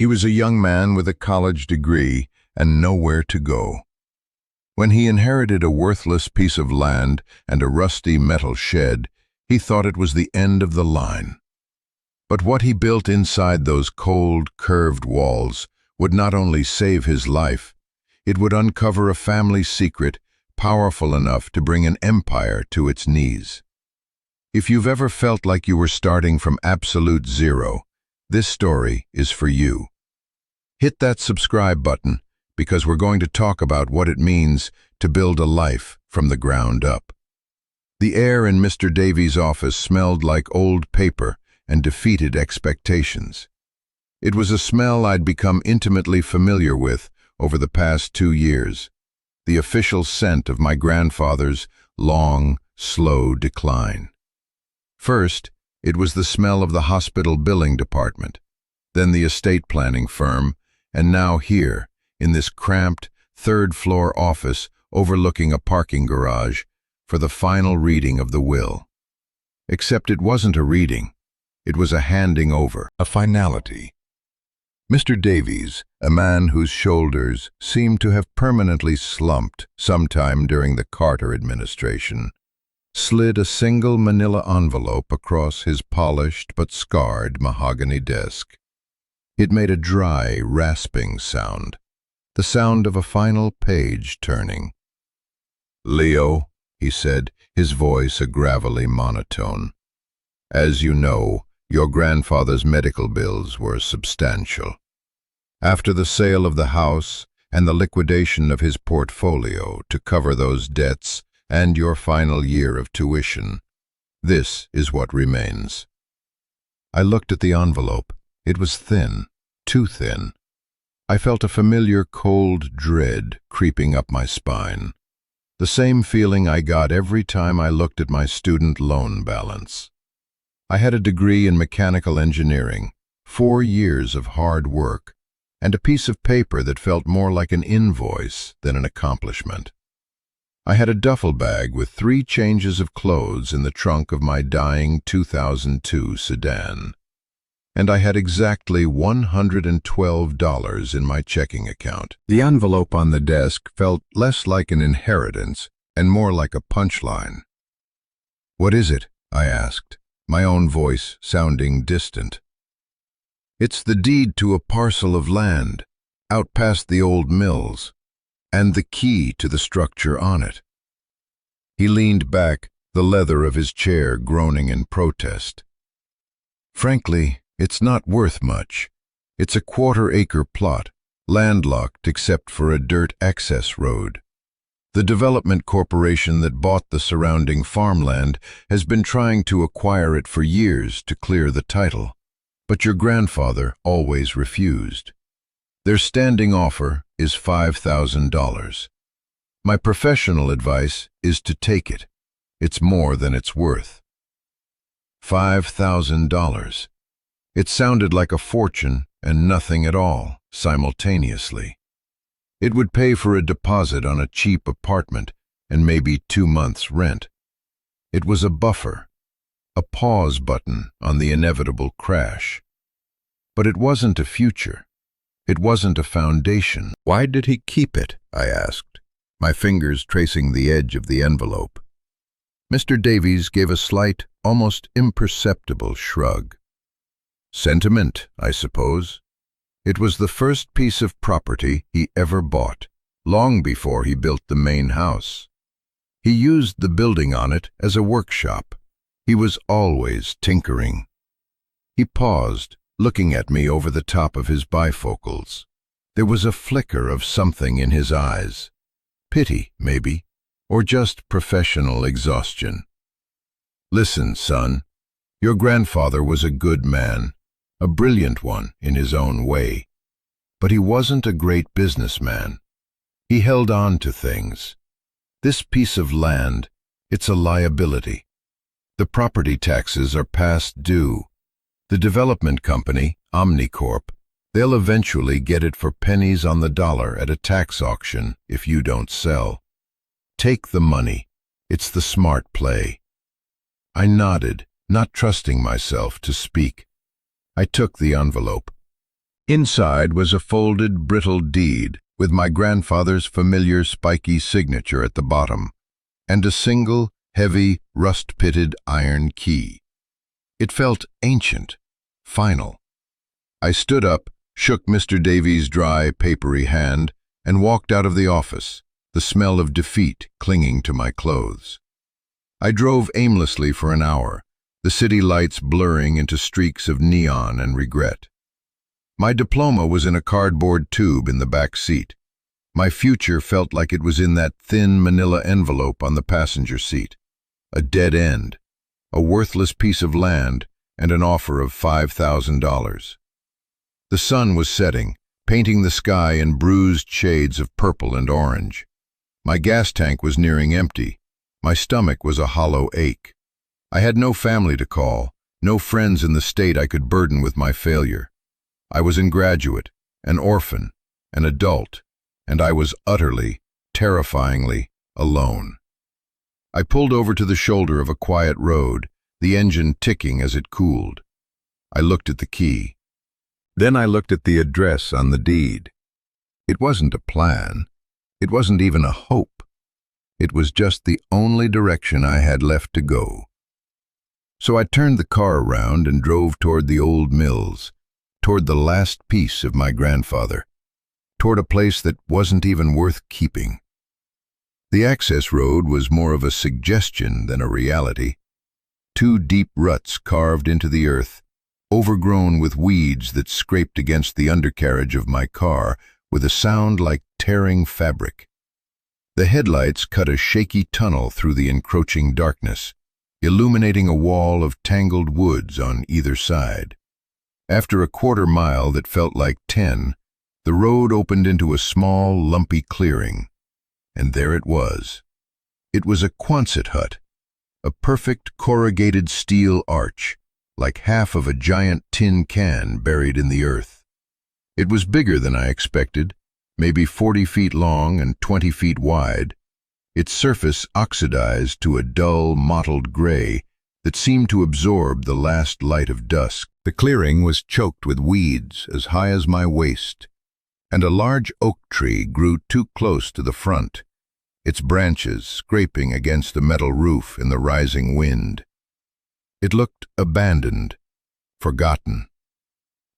He was a young man with a college degree and nowhere to go. When he inherited a worthless piece of land and a rusty metal shed, he thought it was the end of the line. But what he built inside those cold, curved walls would not only save his life, it would uncover a family secret powerful enough to bring an empire to its knees. If you've ever felt like you were starting from absolute zero, this story is for you. Hit that subscribe button because we're going to talk about what it means to build a life from the ground up. The air in Mr. Davies' office smelled like old paper and defeated expectations. It was a smell I'd become intimately familiar with over the past 2 years, the official scent of my grandfather's long, slow decline. First, it was the smell of the hospital billing department, then the estate planning firm, and now here, in this cramped, third-floor office overlooking a parking garage, for the final reading of the will. Except it wasn't a reading, it was a handing over, a finality. Mr. Davies, a man whose shoulders seemed to have permanently slumped sometime during the Carter administration, slid a single manila envelope across his polished but scarred mahogany desk. It made a dry, rasping sound, the sound of a final page turning. "Leo," he said, his voice a gravelly monotone, "as you know, your grandfather's medical bills were substantial. After the sale of the house and the liquidation of his portfolio to cover those debts and your final year of tuition, this is what remains." I looked at the envelope. It was thin, too thin. I felt a familiar cold dread creeping up my spine, the same feeling I got every time I looked at my student loan balance. I had a degree in mechanical engineering, 4 years of hard work, and a piece of paper that felt more like an invoice than an accomplishment. I had a duffel bag with 3 changes of clothes in the trunk of my dying 2002 sedan, and I had exactly $112 in my checking account. The envelope on the desk felt less like an inheritance and more like a punchline. "What is it?" I asked, my own voice sounding distant. "It's the deed to a parcel of land, out past the old mills, and the key to the structure on it." He leaned back, the leather of his chair groaning in protest. "Frankly, it's not worth much. It's a 1/4-acre plot, landlocked except for a dirt access road. The development corporation that bought the surrounding farmland has been trying to acquire it for years to clear the title, but your grandfather always refused. Their standing offer is $5,000. My professional advice is to take it. It's more than it's worth." $5,000. It sounded like a fortune and nothing at all, simultaneously. It would pay for a deposit on a cheap apartment and maybe 2 months' rent. It was a buffer, a pause button on the inevitable crash. But it wasn't a future. It wasn't a foundation. "Why did he keep it?" I asked, my fingers tracing the edge of the envelope. Mr. Davies gave a slight, almost imperceptible shrug. "Sentiment, I suppose. It was the first piece of property he ever bought, long before he built the main house. He used the building on it as a workshop. He was always tinkering." He paused, looking at me over the top of his bifocals. There was a flicker of something in his eyes. Pity, maybe, or just professional exhaustion. "Listen, son, your grandfather was a good man, a brilliant one in his own way. But he wasn't a great businessman. He held on to things. This piece of land, it's a liability. The property taxes are past due. The development company, Omnicorp, they'll eventually get it for pennies on the dollar at a tax auction if you don't sell. Take the money. It's the smart play." I nodded, not trusting myself to speak. I took the envelope. Inside was a folded, brittle deed with my grandfather's familiar spiky signature at the bottom, and a single, heavy, rust-pitted iron key. It felt ancient, final. I stood up, shook Mr. Davies' dry, papery hand, and walked out of the office, the smell of defeat clinging to my clothes. I drove aimlessly for an hour, the city lights blurring into streaks of neon and regret. My diploma was in a cardboard tube in the back seat. My future felt like it was in that thin manila envelope on the passenger seat. A dead end, a worthless piece of land, and an offer of $5,000. The sun was setting, painting the sky in bruised shades of purple and orange. My gas tank was nearing empty. My stomach was a hollow ache. I had no family to call, no friends in the state I could burden with my failure. I was an graduate, an orphan, an adult, and I was utterly, terrifyingly alone. I pulled over to the shoulder of a quiet road, the engine ticking as it cooled. I looked at the key. Then I looked at the address on the deed. It wasn't a plan. It wasn't even a hope. It was just the only direction I had left to go. So I turned the car around and drove toward the old mills, toward the last piece of my grandfather, toward a place that wasn't even worth keeping. The access road was more of a suggestion than a reality. 2 deep ruts carved into the earth, overgrown with weeds that scraped against the undercarriage of my car with a sound like tearing fabric. The headlights cut a shaky tunnel through the encroaching darkness, illuminating a wall of tangled woods on either side. After a quarter-mile that felt like 10, the road opened into a small, lumpy clearing, and there it was. It was a Quonset hut, a perfect corrugated steel arch, like half of a giant tin can buried in the earth. It was bigger than I expected, maybe 40 feet long and 20 feet wide, its surface oxidized to a dull, mottled gray that seemed to absorb the last light of dusk. The clearing was choked with weeds as high as my waist, and a large oak tree grew too close to the front, its branches scraping against the metal roof in the rising wind. It looked abandoned, forgotten,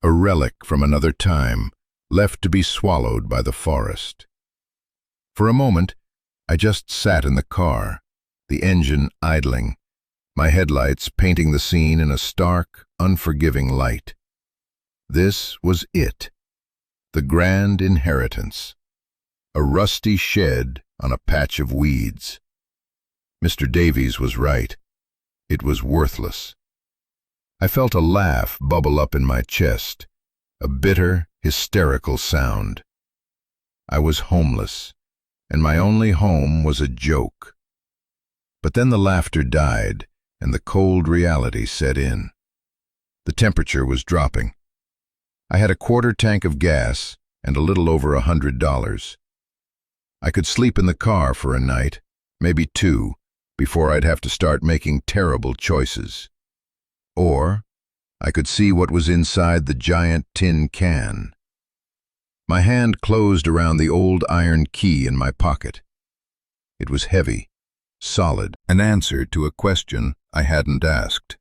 a relic from another time, left to be swallowed by the forest. For a moment, I just sat in the car, the engine idling, my headlights painting the scene in a stark, unforgiving light. This was it, the grand inheritance, a rusty shed on a patch of weeds. Mr. Davies was right. It was worthless. I felt a laugh bubble up in my chest, a bitter, hysterical sound. I was homeless, and my only home was a joke. But then the laughter died, and the cold reality set in. The temperature was dropping. I had a quarter tank of gas and a little over $100. I could sleep in the car for a night, maybe 2, before I'd have to start making terrible choices. Or I could see what was inside the giant tin can. My hand closed around the old iron key in my pocket. It was heavy, solid, an answer to a question I hadn't asked.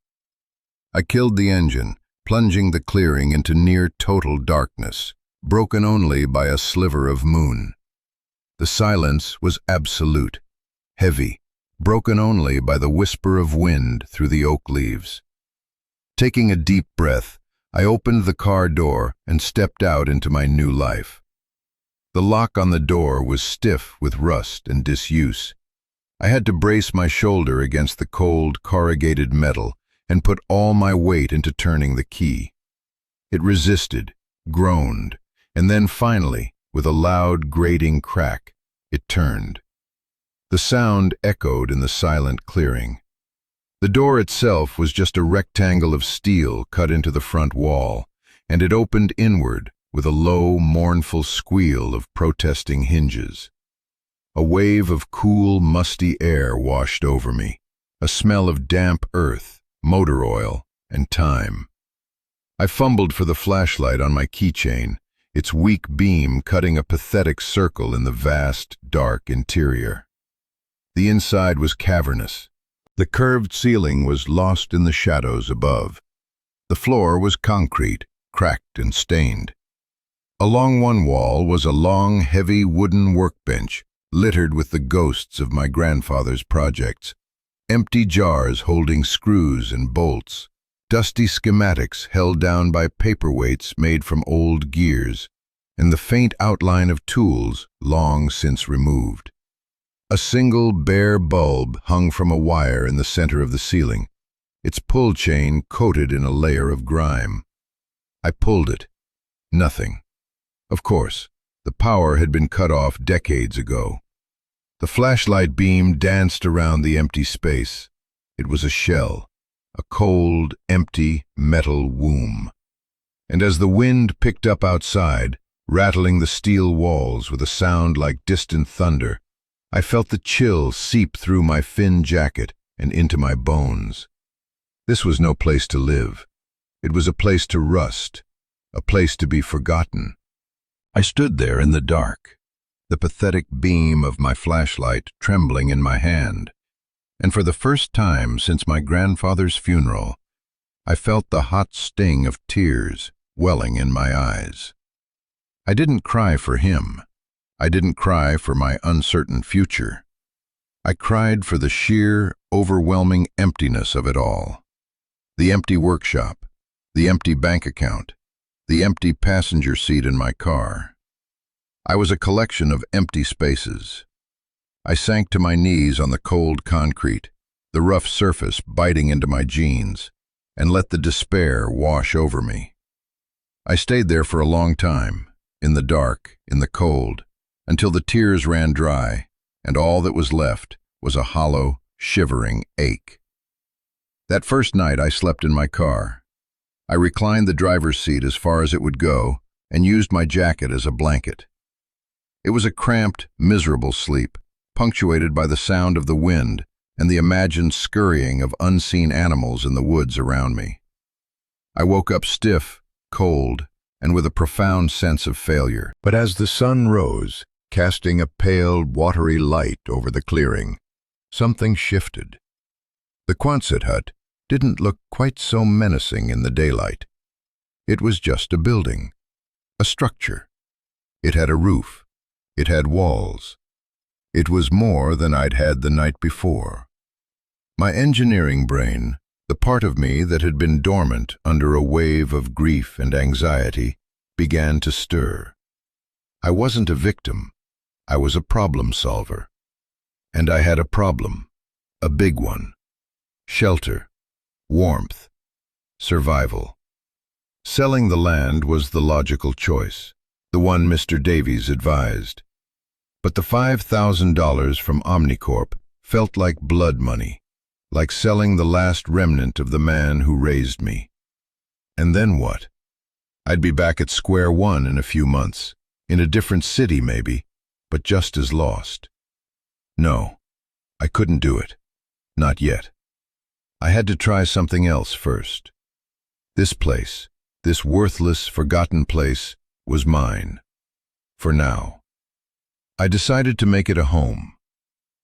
I killed the engine, plunging the clearing into near-total darkness, broken only by a sliver of moon. The silence was absolute, heavy, broken only by the whisper of wind through the oak leaves. Taking a deep breath, I opened the car door and stepped out into my new life. The lock on the door was stiff with rust and disuse. I had to brace my shoulder against the cold, corrugated metal and put all my weight into turning the key. It resisted, groaned, and then finally, with a loud, grating crack, it turned. The sound echoed in the silent clearing. The door itself was just a rectangle of steel cut into the front wall, and it opened inward with a low, mournful squeal of protesting hinges. A wave of cool, musty air washed over me, a smell of damp earth, motor oil, and time. I fumbled for the flashlight on my keychain, its weak beam cutting a pathetic circle in the vast, dark interior. The inside was cavernous. The curved ceiling was lost in the shadows above. The floor was concrete, cracked and stained. Along one wall was a long, heavy wooden workbench, littered with the ghosts of my grandfather's projects. Empty jars holding screws and bolts, dusty schematics held down by paperweights made from old gears, and the faint outline of tools long since removed. A single bare bulb hung from a wire in the center of the ceiling, its pull chain coated in a layer of grime. I pulled it. Nothing. Of course, the power had been cut off decades ago. The flashlight beam danced around the empty space. It was a shell, a cold, empty, metal womb. And as the wind picked up outside, rattling the steel walls with a sound like distant thunder, I felt the chill seep through my thin jacket and into my bones. This was no place to live. It was a place to rust, a place to be forgotten. I stood there in the dark, the pathetic beam of my flashlight trembling in my hand, and for the first time since my grandfather's funeral, I felt the hot sting of tears welling in my eyes. I didn't cry for him. I didn't cry for my uncertain future. I cried for the sheer, overwhelming emptiness of it all. The empty workshop, the empty bank account, the empty passenger seat in my car. I was a collection of empty spaces. I sank to my knees on the cold concrete, the rough surface biting into my jeans, and let the despair wash over me. I stayed there for a long time, in the dark, in the cold, until the tears ran dry, and all that was left was a hollow, shivering ache. That first night I slept in my car. I reclined the driver's seat as far as it would go and used my jacket as a blanket. It was a cramped, miserable sleep, punctuated by the sound of the wind and the imagined scurrying of unseen animals in the woods around me. I woke up stiff, cold, and with a profound sense of failure. But as the sun rose, casting a pale, watery light over the clearing, something shifted. The Quonset hut didn't look quite so menacing in the daylight. It was just a building, a structure. It had a roof. It had walls. It was more than I'd had the night before. My engineering brain, the part of me that had been dormant under a wave of grief and anxiety, began to stir. I wasn't a victim. I was a problem solver. And I had a problem, a big one. Shelter, warmth, survival. Selling the land was the logical choice, the one Mr. Davies advised. But the $5,000 from Omnicorp felt like blood money, like selling the last remnant of the man who raised me. And then what? I'd be back at square one in a few months, in a different city maybe, but just as lost. No, I couldn't do it. Not yet. I had to try something else first. This place, this worthless, forgotten place, was mine. For now. I decided to make it a home.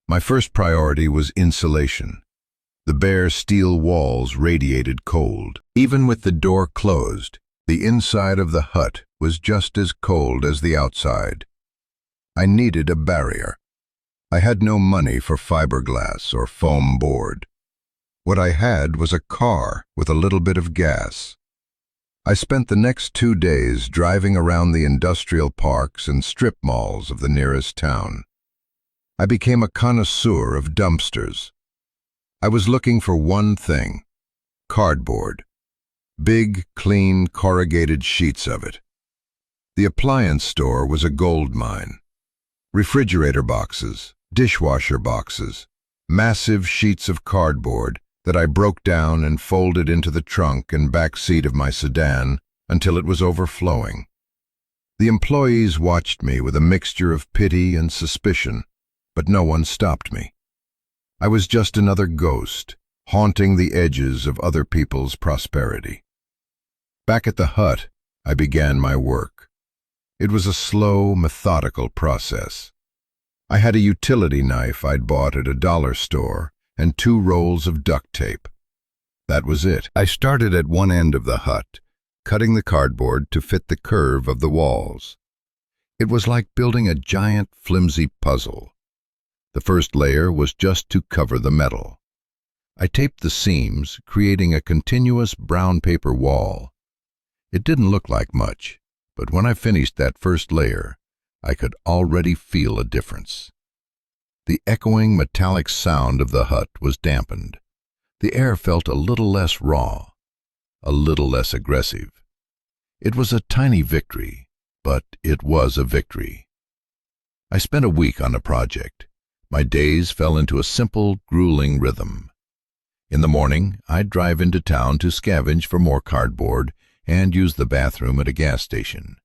My first priority was insulation. The bare steel walls radiated cold. Even with the door closed, the inside of the hut was just as cold as the outside. I needed a barrier. I had no money for fiberglass or foam board. What I had was a car with a little bit of gas. I spent the next 2 days driving around the industrial parks and strip malls of the nearest town. I became a connoisseur of dumpsters. I was looking for one thing: cardboard. Big, clean, corrugated sheets of it. The appliance store was a gold mine. Refrigerator boxes, dishwasher boxes, massive sheets of cardboard that I broke down and folded into the trunk and back seat of my sedan until it was overflowing. The employees watched me with a mixture of pity and suspicion, but no one stopped me. I was just another ghost, haunting the edges of other people's prosperity. Back at the hut, I began my work. It was a slow, methodical process. I had a utility knife I'd bought at a dollar store and 2 rolls of duct tape. That was it. I started at one end of the hut, cutting the cardboard to fit the curve of the walls. It was like building a giant, flimsy puzzle. The first layer was just to cover the metal. I taped the seams, creating a continuous brown paper wall. It didn't look like much, but when I finished that first layer, I could already feel a difference. The echoing metallic sound of the hut was dampened. The air felt a little less raw, a little less aggressive. It was a tiny victory, but it was a victory. I spent a week on the project. My days fell into a simple, grueling rhythm. In the morning, I'd drive into town to scavenge for more cardboard and use the bathroom at a gas station.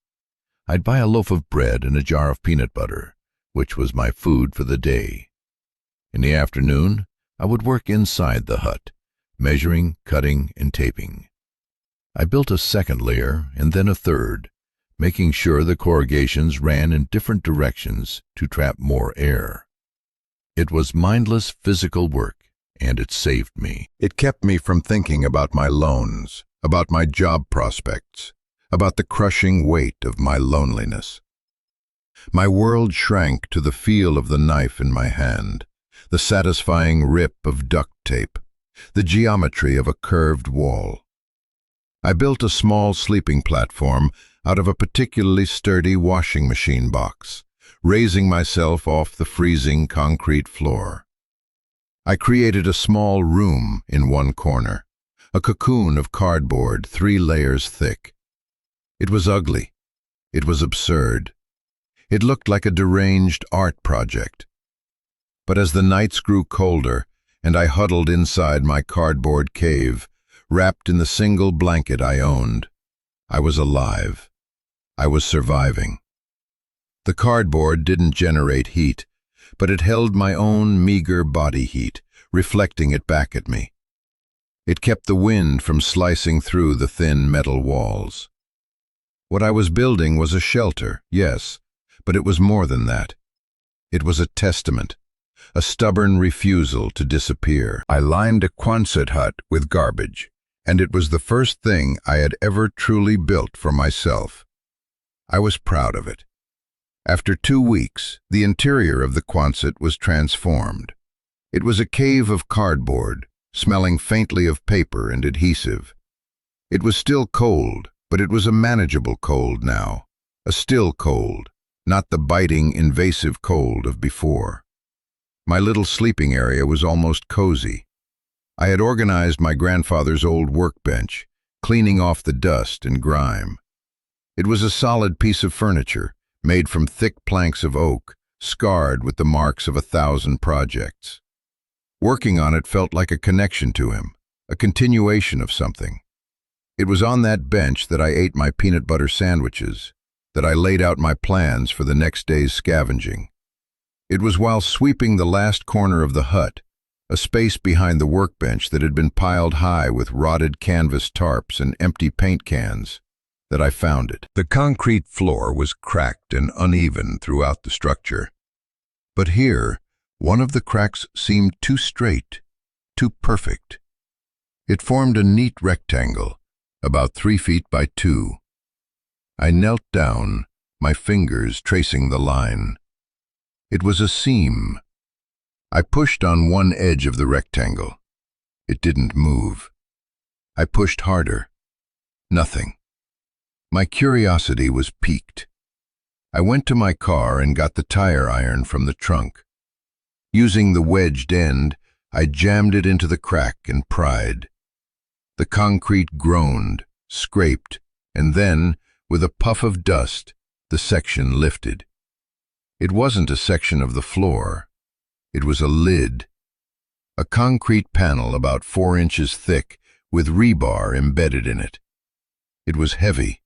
I'd buy a loaf of bread and a jar of peanut butter, which was my food for the day. In the afternoon, I would work inside the hut, measuring, cutting, and taping. I built a second layer and then a third, making sure the corrugations ran in different directions to trap more air. It was mindless physical work, and it saved me. It kept me from thinking about my loans, about my job prospects, about the crushing weight of my loneliness. My world shrank to the feel of the knife in my hand, the satisfying rip of duct tape, the geometry of a curved wall. I built a small sleeping platform out of a particularly sturdy washing machine box, raising myself off the freezing concrete floor. I created a small room in one corner, a cocoon of cardboard 3 layers thick. It was ugly. It was absurd. It looked like a deranged art project. But as the nights grew colder and I huddled inside my cardboard cave, wrapped in the single blanket I owned, I was alive. I was surviving. The cardboard didn't generate heat, but it held my own meager body heat, reflecting it back at me. It kept the wind from slicing through the thin metal walls. What I was building was a shelter, yes, but it was more than that. It was a testament, a stubborn refusal to disappear. I lined a Quonset hut with garbage, and it was the first thing I had ever truly built for myself. I was proud of it. After 2 weeks, the interior of the Quonset was transformed. It was a cave of cardboard, smelling faintly of paper and adhesive. It was still cold, but it was a manageable cold now, a still cold, not the biting, invasive cold of before. My little sleeping area was almost cozy. I had organized my grandfather's old workbench, cleaning off the dust and grime. It was a solid piece of furniture, made from thick planks of oak, scarred with the marks of 1,000 projects. Working on it felt like a connection to him, a continuation of something. It was on that bench that I ate my peanut butter sandwiches, that I laid out my plans for the next day's scavenging. It was while sweeping the last corner of the hut, a space behind the workbench that had been piled high with rotted canvas tarps and empty paint cans, that I found it. The concrete floor was cracked and uneven throughout the structure. But here, one of the cracks seemed too straight, too perfect. It formed a neat rectangle, about 3 feet by 2. I knelt down, my fingers tracing the line. It was a seam. I pushed on one edge of the rectangle. It didn't move. I pushed harder. Nothing. My curiosity was piqued. I went to my car and got the tire iron from the trunk. Using the wedged end, I jammed it into the crack and pried. The concrete groaned, scraped, and then, with a puff of dust, the section lifted. It wasn't a section of the floor. It was a lid. A concrete panel about 4 inches thick with rebar embedded in it. It was heavy.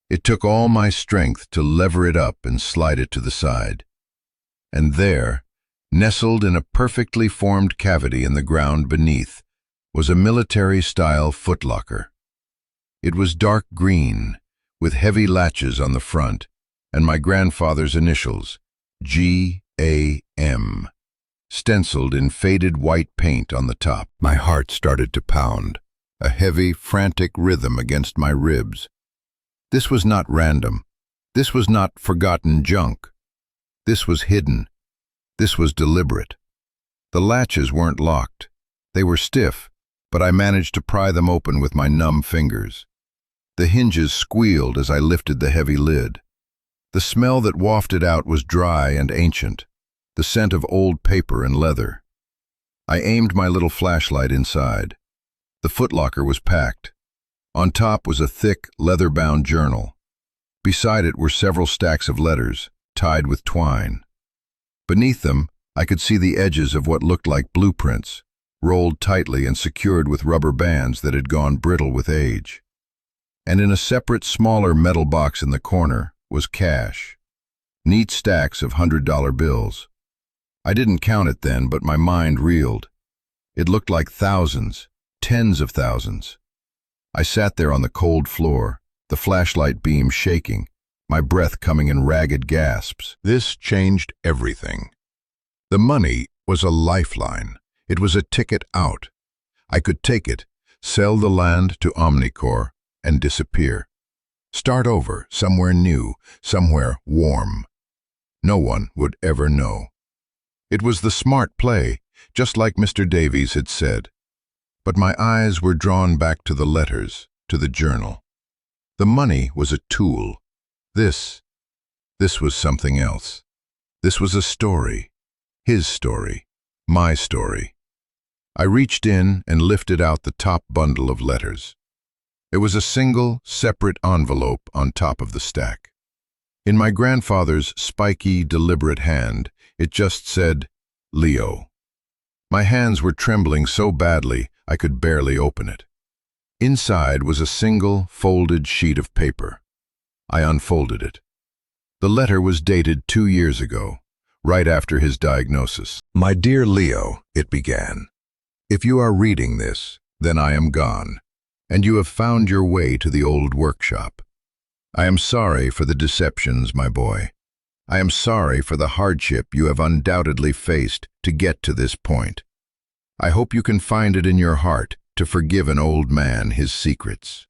It took all my strength to lever it up and slide it to the side. And there, nestled in a perfectly formed cavity in the ground beneath, was a military-style footlocker. It was dark green, with heavy latches on the front, and my grandfather's initials, G.A.M., stenciled in faded white paint on the top. My heart started to pound, a heavy, frantic rhythm against my ribs. This was not random. This was not forgotten junk. This was hidden. This was deliberate. The latches weren't locked. They were stiff, but I managed to pry them open with my numb fingers. The hinges squealed as I lifted the heavy lid. The smell that wafted out was dry and ancient, the scent of old paper and leather. I aimed my little flashlight inside. The footlocker was packed. On top was a thick, leather-bound journal. Beside it were several stacks of letters, tied with twine. Beneath them, I could see the edges of what looked like blueprints, rolled tightly and secured with rubber bands that had gone brittle with age. And in a separate, smaller metal box in the corner was cash. Neat stacks of $100 bills. I didn't count it then, but my mind reeled. It looked like thousands, tens of thousands. I sat there on the cold floor, the flashlight beam shaking, my breath coming in ragged gasps. This changed everything. The money was a lifeline. It was a ticket out. I could take it, sell the land to Omnicorp, and disappear. Start over, somewhere new, somewhere warm. No one would ever know. It was the smart play, just like Mr. Davies had said. But my eyes were drawn back to the letters, to the journal. The money was a tool. This was something else. This was a story. His story. My story. I reached in and lifted out the top bundle of letters. It was a single, separate envelope on top of the stack. In my grandfather's spiky, deliberate hand, it just said, Leo. My hands were trembling so badly I could barely open it. Inside was a single, folded sheet of paper. I unfolded it. The letter was dated 2 years ago, right after his diagnosis. My dear Leo, it began. If you are reading this, then I am gone, and you have found your way to the old workshop. I am sorry for the deceptions, my boy. I am sorry for the hardship you have undoubtedly faced to get to this point. I hope you can find it in your heart to forgive an old man his secrets.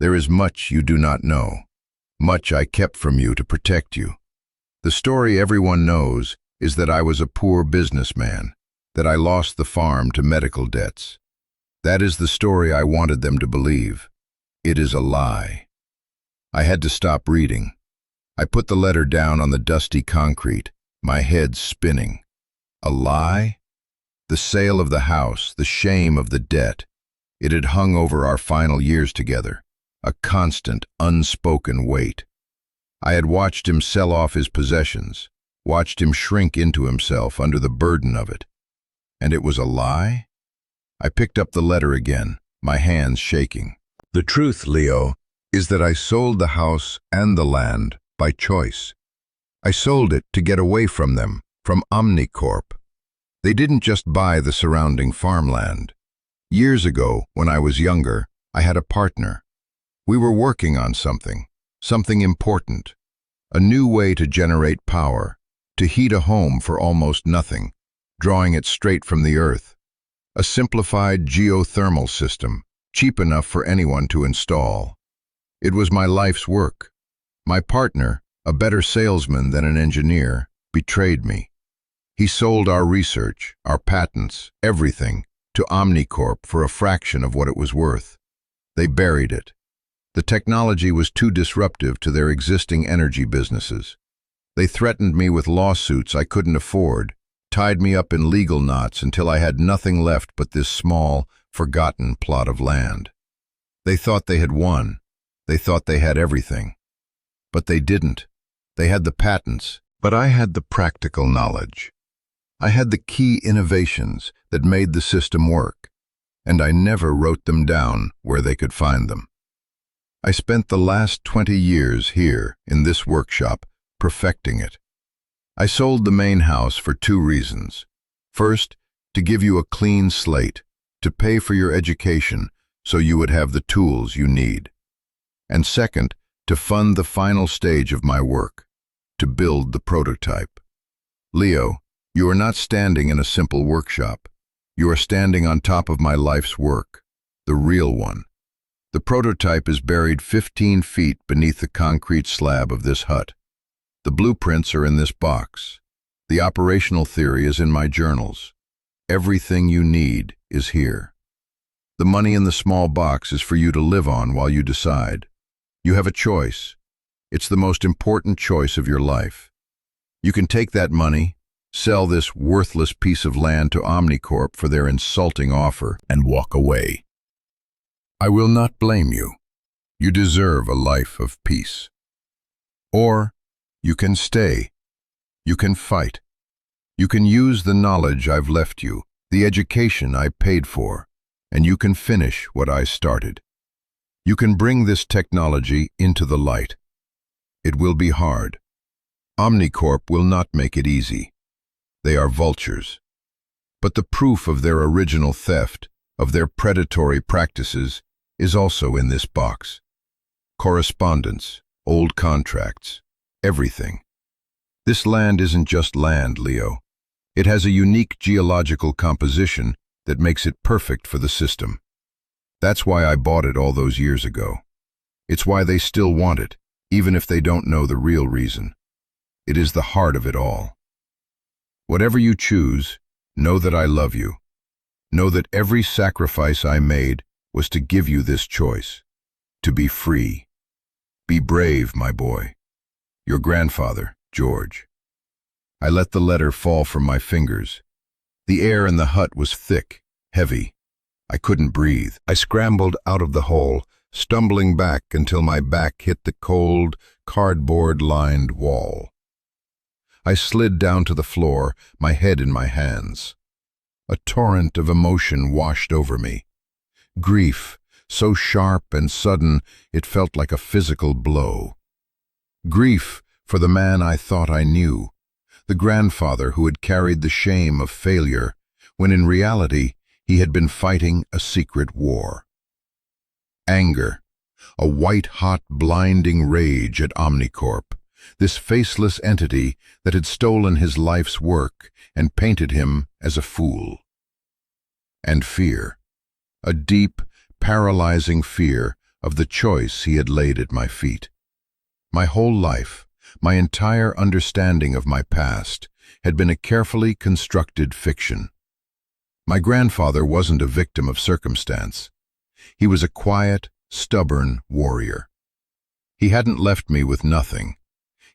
There is much you do not know, much I kept from you to protect you. The story everyone knows is that I was a poor businessman, that I lost the farm to medical debts. That is the story I wanted them to believe. It is a lie. I had to stop reading. I put the letter down on the dusty concrete, my head spinning. A lie? The sale of the house, the shame of the debt. It had hung over our final years together, a constant, unspoken weight. I had watched him sell off his possessions, watched him shrink into himself under the burden of it. And it was a lie? I picked up the letter again, my hands shaking. The truth, Leo, is that I sold the house and the land by choice. I sold it to get away from them, from Omnicorp. They didn't just buy the surrounding farmland. Years ago, when I was younger, I had a partner. We were working on something important, a new way to generate power, to heat a home for almost nothing, drawing it straight from the earth. A simplified geothermal system, cheap enough for anyone to install. It was my life's work. My partner, a better salesman than an engineer, betrayed me. He sold our research, our patents, everything, to Omnicorp for a fraction of what it was worth. They buried it. The technology was too disruptive to their existing energy businesses. They threatened me with lawsuits I couldn't afford, tied me up in legal knots until I had nothing left but this small, forgotten plot of land. They thought they had won. They thought they had everything. But they didn't. They had the patents, but I had the practical knowledge. I had the key innovations that made the system work, and I never wrote them down where they could find them. I spent the last 20 years here in this workshop perfecting it. I sold the main house for 2 reasons. First, to give you a clean slate, to pay for your education so you would have the tools you need. and second, to fund the final stage of my work, to build the prototype. Leo, you are not standing in a simple workshop. You are standing on top of my life's work, the real one. The prototype is buried 15 feet beneath the concrete slab of this hut. The blueprints are in this box. The operational theory is in my journals. Everything you need is here. The money in the small box is for you to live on while you decide. You have a choice. It's the most important choice of your life. You can take that money, sell this worthless piece of land to Omnicorp for their insulting offer, and walk away. I will not blame you. You deserve a life of peace. Or you can stay. You can fight. You can use the knowledge I've left you, the education I paid for, and you can finish what I started. You can bring this technology into the light. It will be hard. Omnicorp will not make it easy. They are vultures. But the proof of their original theft, of their predatory practices, is also in this box. Correspondence, old contracts, everything. This land isn't just land, Leo. It has a unique geological composition that makes it perfect for the system. That's why I bought it all those years ago. It's why they still want it, even if they don't know the real reason. It is the heart of it all. Whatever you choose, know that I love you. Know that every sacrifice I made was to give you this choice, to be free. Be brave, my boy. Your grandfather, George. I let the letter fall from my fingers. The air in the hut was thick, heavy. I couldn't breathe. I scrambled out of the hole, stumbling back until my back hit the cold, cardboard-lined wall. I slid down to the floor, my head in my hands. A torrent of emotion washed over me. Grief, so sharp and sudden it felt like a physical blow. Grief for the man I thought I knew, the grandfather who had carried the shame of failure, when in reality he had been fighting a secret war. Anger, a white-hot, blinding rage at Omnicorp, this faceless entity that had stolen his life's work and painted him as a fool. And fear, a deep, paralyzing fear of the choice he had laid at my feet. My whole life, my entire understanding of my past, had been a carefully constructed fiction. My grandfather wasn't a victim of circumstance. He was a quiet, stubborn warrior. He hadn't left me with nothing.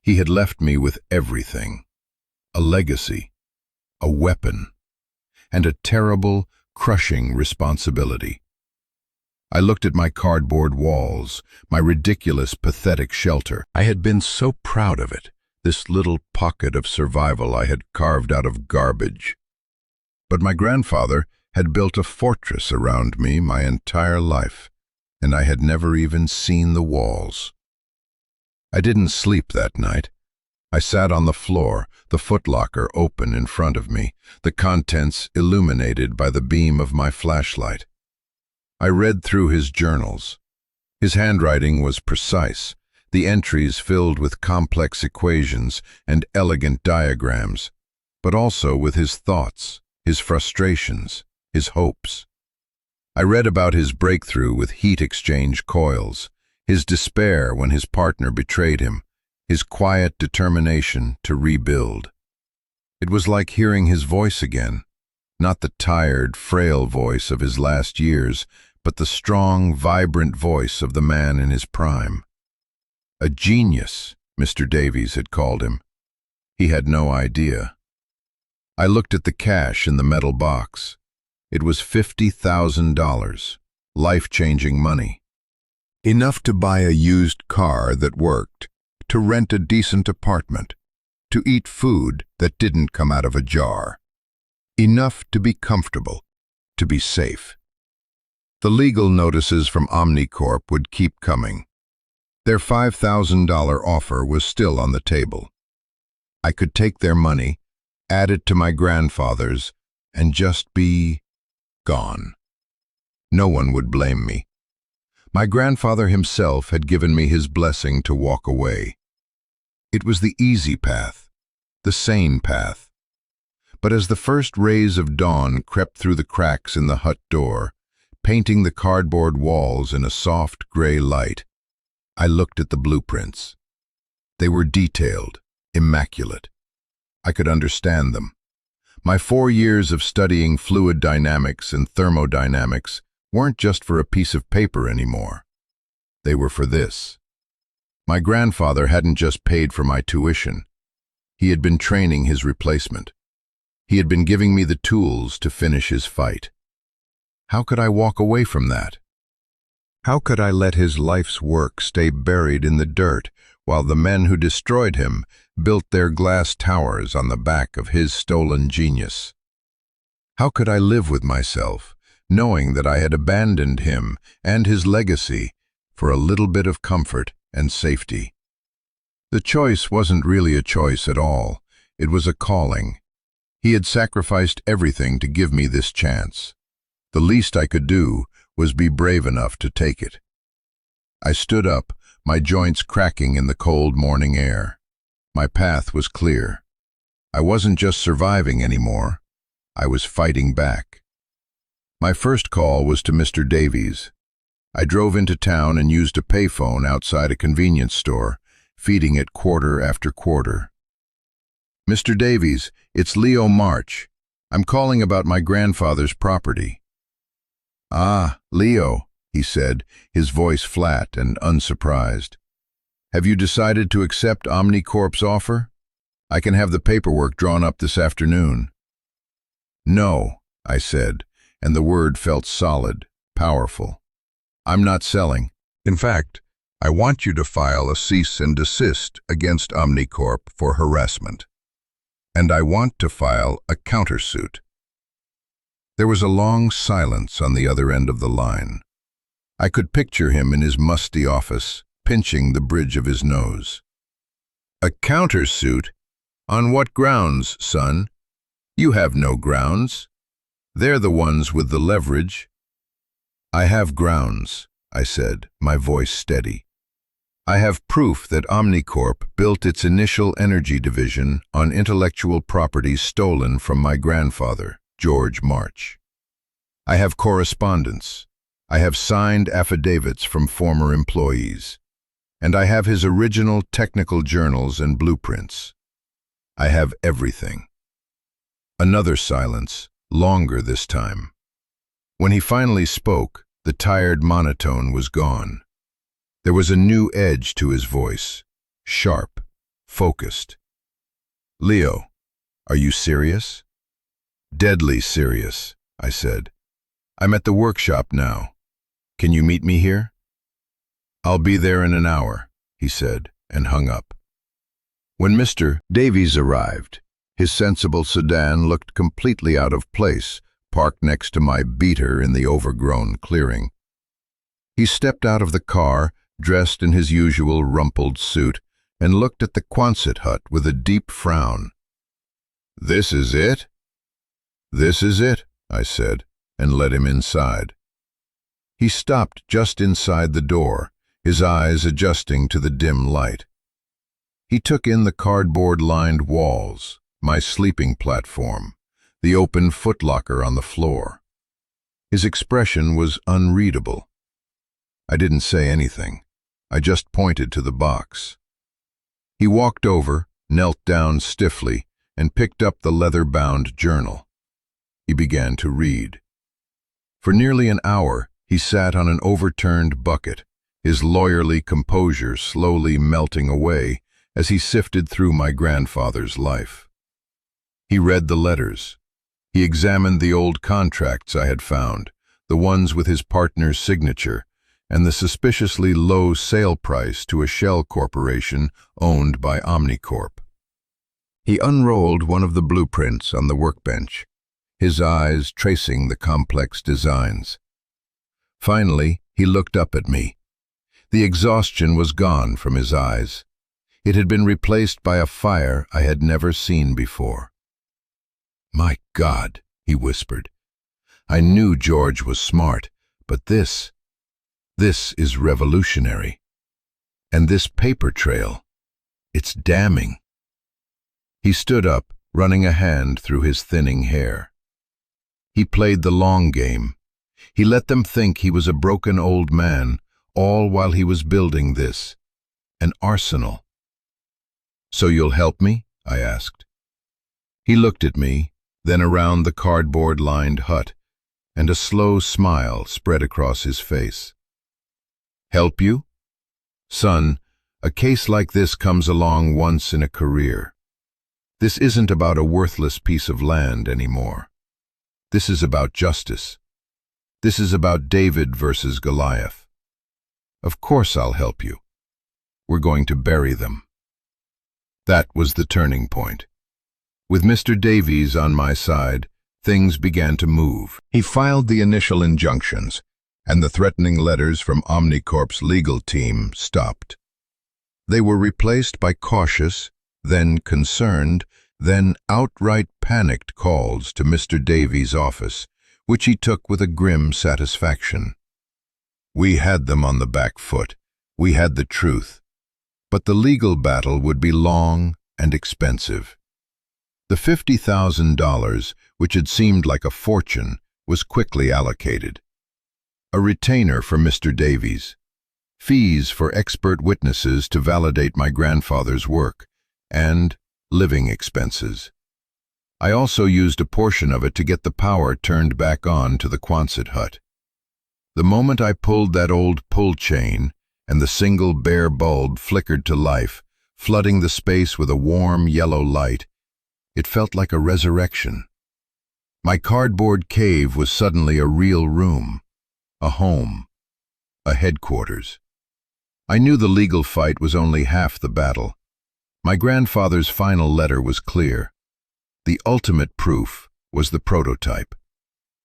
He had left me with everything. A legacy, a weapon, and a terrible, crushing responsibility. I looked at my cardboard walls, my ridiculous, pathetic shelter. I had been so proud of it, this little pocket of survival I had carved out of garbage. But my grandfather had built a fortress around me my entire life, and I had never even seen the walls. I didn't sleep that night. I sat on the floor, the footlocker open in front of me, the contents illuminated by the beam of my flashlight. I read through his journals. His handwriting was precise, the entries filled with complex equations and elegant diagrams, but also with his thoughts, his frustrations, his hopes. I read about his breakthrough with heat exchange coils, his despair when his partner betrayed him, his quiet determination to rebuild. It was like hearing his voice again, not the tired, frail voice of his last years, but the strong, vibrant voice of the man in his prime. A genius, Mr. Davies had called him. He had no idea. I looked at the cash in the metal box. It was $50,000, life-changing money. Enough to buy a used car that worked, to rent a decent apartment, to eat food that didn't come out of a jar. Enough to be comfortable, to be safe. The legal notices from Omnicorp would keep coming. Their $5,000 offer was still on the table. I could take their money, add it to my grandfather's, and just be gone. No one would blame me. My grandfather himself had given me his blessing to walk away. It was the easy path, the sane path. But as the first rays of dawn crept through the cracks in the hut door, painting the cardboard walls in a soft gray light, I looked at the blueprints. They were detailed, immaculate. I could understand them. My 4 years of studying fluid dynamics and thermodynamics weren't just for a piece of paper anymore. They were for this. My grandfather hadn't just paid for my tuition. He had been training his replacement. He had been giving me the tools to finish his fight. How could I walk away from that? How could I let his life's work stay buried in the dirt while the men who destroyed him built their glass towers on the back of his stolen genius? How could I live with myself, knowing that I had abandoned him and his legacy for a little bit of comfort and safety? The choice wasn't really a choice at all. It was a calling. He had sacrificed everything to give me this chance. The least I could do was be brave enough to take it. I stood up, my joints cracking in the cold morning air. My path was clear. I wasn't just surviving anymore. I was fighting back. My first call was to Mr. Davies. I drove into town and used a payphone outside a convenience store, feeding it quarter after quarter. "Mr. Davies, it's Leo March. I'm calling about my grandfather's property." "Ah, Leo," he said, his voice flat and unsurprised. "Have you decided to accept Omnicorp's offer? I can have the paperwork drawn up this afternoon." "No," I said, and the word felt solid, powerful. "I'm not selling. In fact, I want you to file a cease and desist against Omnicorp for harassment. And I want to file a countersuit." There was a long silence on the other end of the line. I could picture him in his musty office, pinching the bridge of his nose. "A countersuit? On what grounds, son? You have no grounds. They're the ones with the leverage." "I have grounds," I said, my voice steady. "I have proof that Omnicorp built its initial energy division on intellectual property stolen from my grandfather, George March. I have correspondence. I have signed affidavits from former employees. And I have his original technical journals and blueprints. I have everything." Another silence, longer this time. When he finally spoke, the tired monotone was gone. There was a new edge to his voice, sharp, focused. "Leo, are you serious?" "Deadly serious," I said. "I'm at the workshop now. Can you meet me here?" "I'll be there in an hour," he said, and hung up. When Mr. Davies arrived, his sensible sedan looked completely out of place, parked next to my beater in the overgrown clearing. He stepped out of the car, dressed in his usual rumpled suit, and looked at the Quonset hut with a deep frown. "This is it?" "This is it," I said, and led him inside. He stopped just inside the door, his eyes adjusting to the dim light. He took in the cardboard-lined walls, my sleeping platform, the open footlocker on the floor. His expression was unreadable. I didn't say anything. I just pointed to the box. He walked over, knelt down stiffly, and picked up the leather-bound journal. He began to read. For nearly an hour, he sat on an overturned bucket, his lawyerly composure slowly melting away as he sifted through my grandfather's life. He read the letters. He examined the old contracts I had found, the ones with his partner's signature, and the suspiciously low sale price to a shell corporation owned by Omnicorp. He unrolled one of the blueprints on the workbench, his eyes tracing the complex designs. Finally, he looked up at me. The exhaustion was gone from his eyes. It had been replaced by a fire I had never seen before. "My God," he whispered. "I knew George was smart, but this This is revolutionary. And this paper trail, it's damning. He stood up, running a hand through his thinning hair. He played the long game. He let them think he was a broken old man, all while he was building this, an arsenal. "So you'll help me?" I asked. He looked at me, then around the cardboard-lined hut, and a slow smile spread across his face. "Help you? Son, a case like this comes along once in a career. This isn't about a worthless piece of land anymore. This is about justice. This is about David versus Goliath. Of course I'll help you. We're going to bury them." That was the turning point. With Mr. Davies on my side, things began to move. He filed the initial injunctions, and the threatening letters from Omnicorp's legal team stopped. They were replaced by cautious, then concerned, then outright panicked calls to Mr. Davies' office, which he took with a grim satisfaction. We had them on the back foot. We had the truth. But the legal battle would be long and expensive. The $50,000, which had seemed like a fortune, was quickly allocated. A retainer for Mr. Davies, fees for expert witnesses to validate my grandfather's work, and living expenses. I also used a portion of it to get the power turned back on to the Quonset hut. The moment I pulled that old pull chain, and the single bare bulb flickered to life, flooding the space with a warm yellow light, it felt like a resurrection. My cardboard cave was suddenly a real room, a home, a headquarters. I knew the legal fight was only half the battle. My grandfather's final letter was clear. The ultimate proof was the prototype.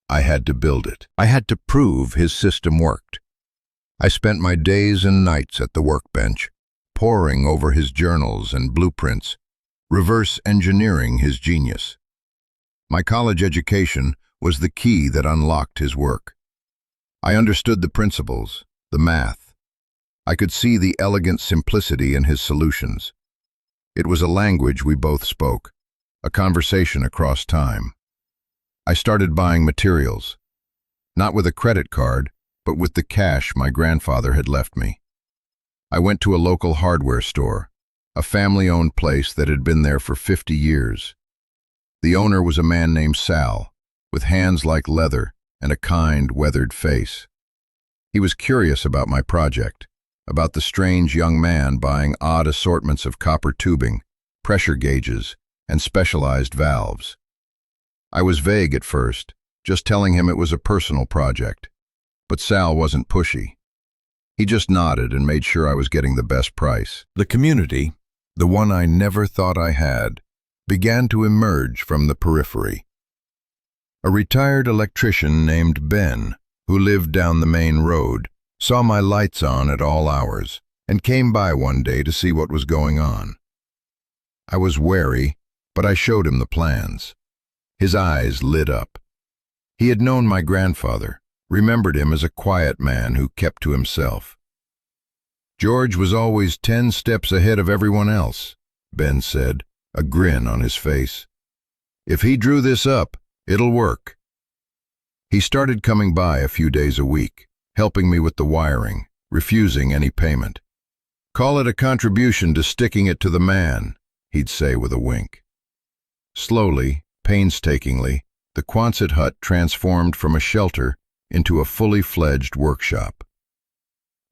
I had to build it. I had to prove his system worked. I spent my days and nights at the workbench, poring over his journals and blueprints, reverse engineering his genius. My college education was the key that unlocked his work. I understood the principles, the math. I could see the elegant simplicity in his solutions. It was a language we both spoke, a conversation across time. I started buying materials, not with a credit card, but with the cash my grandfather had left me. I went to a local hardware store, a family-owned place that had been there for 50 years. The owner was a man named Sal, with hands like leather and a kind, weathered face. He was curious about my project, about the strange young man buying odd assortments of copper tubing, pressure gauges, and specialized valves. I was vague at first, just telling him it was a personal project. But Sal wasn't pushy. He just nodded and made sure I was getting the best price. The community, the one I never thought I had, began to emerge from the periphery. A retired electrician named Ben, who lived down the main road, saw my lights on at all hours and came by one day to see what was going on. I was wary, but I showed him the plans. His eyes lit up. He had known my grandfather, remembered him as a quiet man who kept to himself. "George was always 10 steps ahead of everyone else," Ben said, a grin on his face. "If he drew this up, it'll work." He started coming by a few days a week, helping me with the wiring, refusing any payment. "Call it a contribution to sticking it to the man," he'd say with a wink. Slowly, painstakingly, the Quonset hut transformed from a shelter into a fully fledged workshop.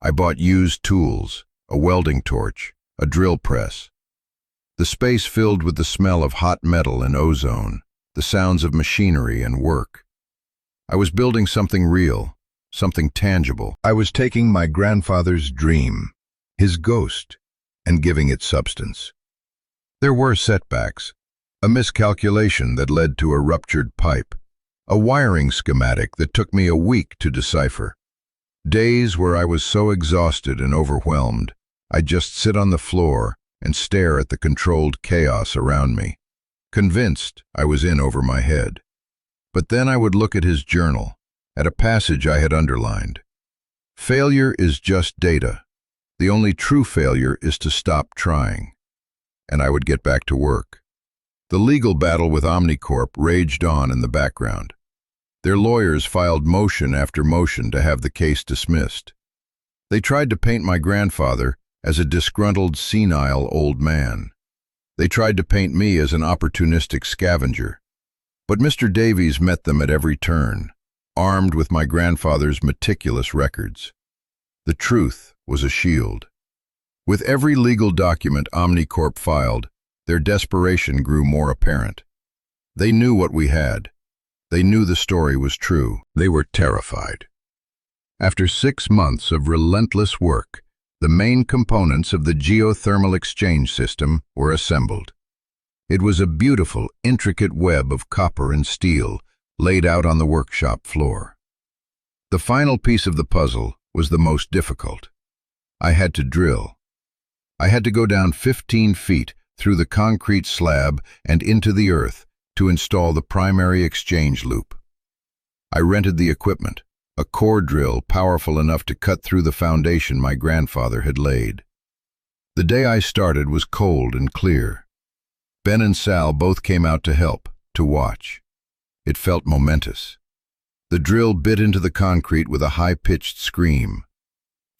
I bought used tools, a welding torch, a drill press. The space filled with the smell of hot metal and ozone, the sounds of machinery and work. I was building something real, something tangible. I was taking my grandfather's dream, his ghost, and giving it substance. There were setbacks, a miscalculation that led to a ruptured pipe, a wiring schematic that took me a week to decipher. Days where I was so exhausted and overwhelmed, I'd just sit on the floor and stare at the controlled chaos around me, convinced I was in over my head. But then I would look at his journal, at a passage I had underlined. Failure is just data. The only true failure is to stop trying. And I would get back to work. The legal battle with Omnicorp raged on in the background. Their lawyers filed motion after motion to have the case dismissed. They tried to paint my grandfather as a disgruntled, senile old man. They tried to paint me as an opportunistic scavenger. But Mr. Davies met them at every turn, armed with my grandfather's meticulous records. The truth was a shield. With every legal document Omnicorp filed, their desperation grew more apparent. They knew what we had. They knew the story was true. They were terrified. After 6 months of relentless work, the main components of the geothermal exchange system were assembled. It was a beautiful, intricate web of copper and steel laid out on the workshop floor. The final piece of the puzzle was the most difficult. I had to drill. I had to go down 15 feet through the concrete slab and into the earth to install the primary exchange loop. I rented the equipment, a core drill powerful enough to cut through the foundation my grandfather had laid. The day I started was cold and clear. Ben and Sal both came out to help, to watch. It felt momentous. The drill bit into the concrete with a high-pitched scream.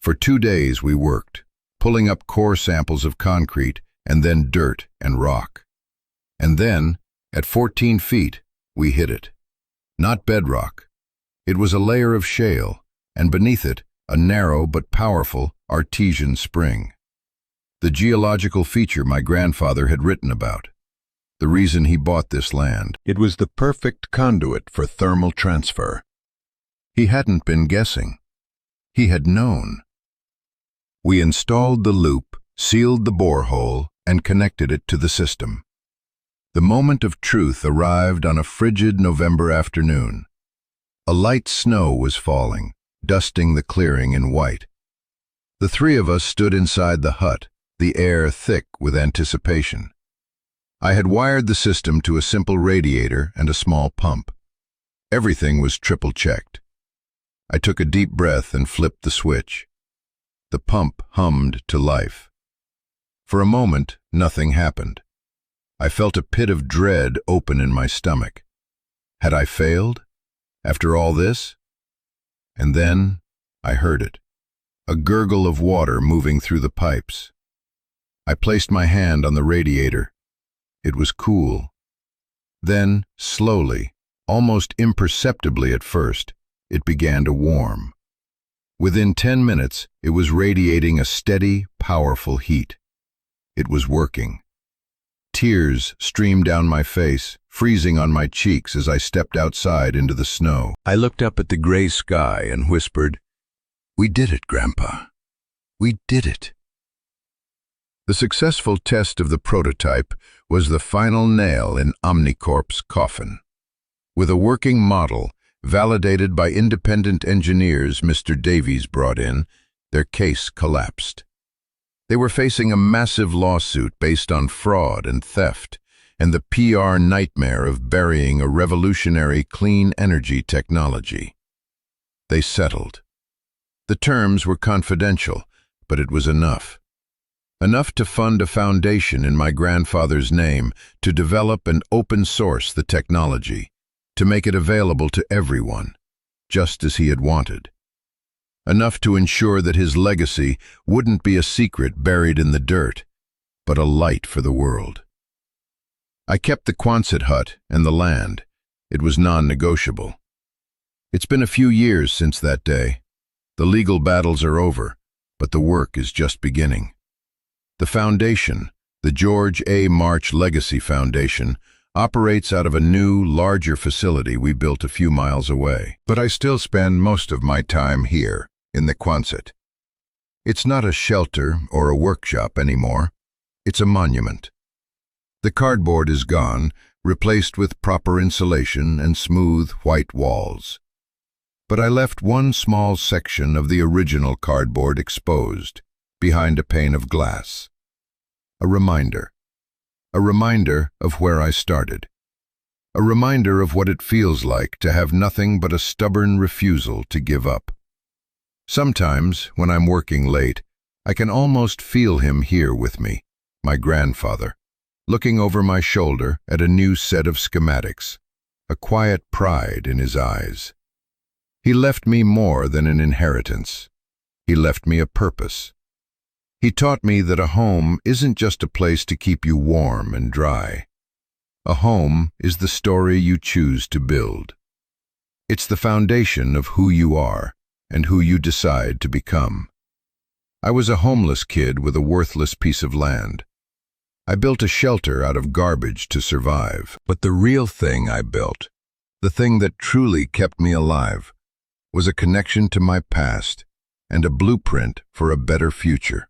For 2 days we worked, pulling up core samples of concrete and then dirt and rock. And then, at 14 feet, we hit it. Not bedrock. It was a layer of shale, and beneath it, a narrow but powerful artesian spring. The geological feature my grandfather had written about. The reason he bought this land. It was the perfect conduit for thermal transfer. He hadn't been guessing. He had known. We installed the loop, sealed the borehole, and connected it to the system. The moment of truth arrived on a frigid November afternoon. A light snow was falling, dusting the clearing in white. The 3 of us stood inside the hut, the air thick with anticipation. I had wired the system to a simple radiator and a small pump. Everything was triple-checked. I took a deep breath and flipped the switch. The pump hummed to life. For a moment, nothing happened. I felt a pit of dread open in my stomach. Had I failed? After all this? And then I heard it, a gurgle of water moving through the pipes. I placed my hand on the radiator. It was cool. Then, slowly, almost imperceptibly at first, it began to warm. Within 10 minutes, it was radiating a steady, powerful heat. It was working. Tears streamed down my face, freezing on my cheeks as I stepped outside into the snow. I looked up at the gray sky and whispered, "We did it, Grandpa. We did it." The successful test of the prototype was the final nail in Omnicorp's coffin. With a working model, validated by independent engineers Mr. Davies brought in, their case collapsed. They were facing a massive lawsuit based on fraud and theft, and the PR nightmare of burying a revolutionary clean energy technology. They settled. The terms were confidential, but it was enough. Enough to fund a foundation in my grandfather's name to develop and open source the technology, to make it available to everyone, just as he had wanted. Enough to ensure that his legacy wouldn't be a secret buried in the dirt, but a light for the world. I kept the Quonset hut and the land. It was non-negotiable. It's been a few years since that day. The legal battles are over, but the work is just beginning. The foundation, the George A. March Legacy Foundation, operates out of a new, larger facility we built a few miles away. But I still spend most of my time here, in the Quonset. It's not a shelter or a workshop anymore. It's a monument. The cardboard is gone, replaced with proper insulation and smooth, white walls. But I left one small section of the original cardboard exposed, behind a pane of glass. A reminder of where I started. A reminder of what it feels like to have nothing but a stubborn refusal to give up. Sometimes, when I'm working late, I can almost feel him here with me, my grandfather, looking over my shoulder at a new set of schematics, a quiet pride in his eyes. He left me more than an inheritance. He left me a purpose. He taught me that a home isn't just a place to keep you warm and dry. A home is the story you choose to build. It's the foundation of who you are and who you decide to become. I was a homeless kid with a worthless piece of land. I built a shelter out of garbage to survive. But the real thing I built, the thing that truly kept me alive, was a connection to my past and a blueprint for a better future.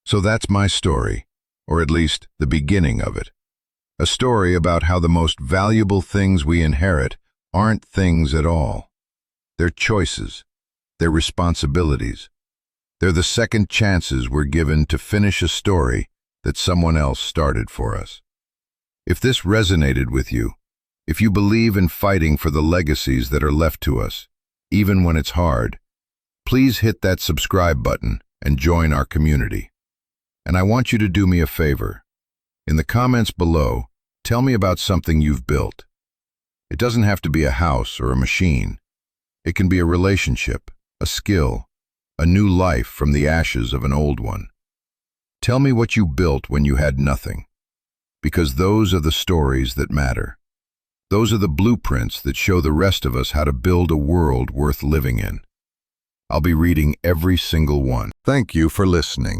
So that's my story, or at least the beginning of it. A story about how the most valuable things we inherit aren't things at all. They're choices. They're responsibilities. They're the second chances we're given to finish a story that someone else started for us. If this resonated with you, if you believe in fighting for the legacies that are left to us, even when it's hard, please hit that subscribe button and join our community. And I want you to do me a favor. In the comments below, tell me about something you've built. It doesn't have to be a house or a machine. It can be a relationship, a skill, a new life from the ashes of an old one. Tell me what you built when you had nothing, because those are the stories that matter. Those are the blueprints that show the rest of us how to build a world worth living in. I'll be reading every single one. Thank you for listening.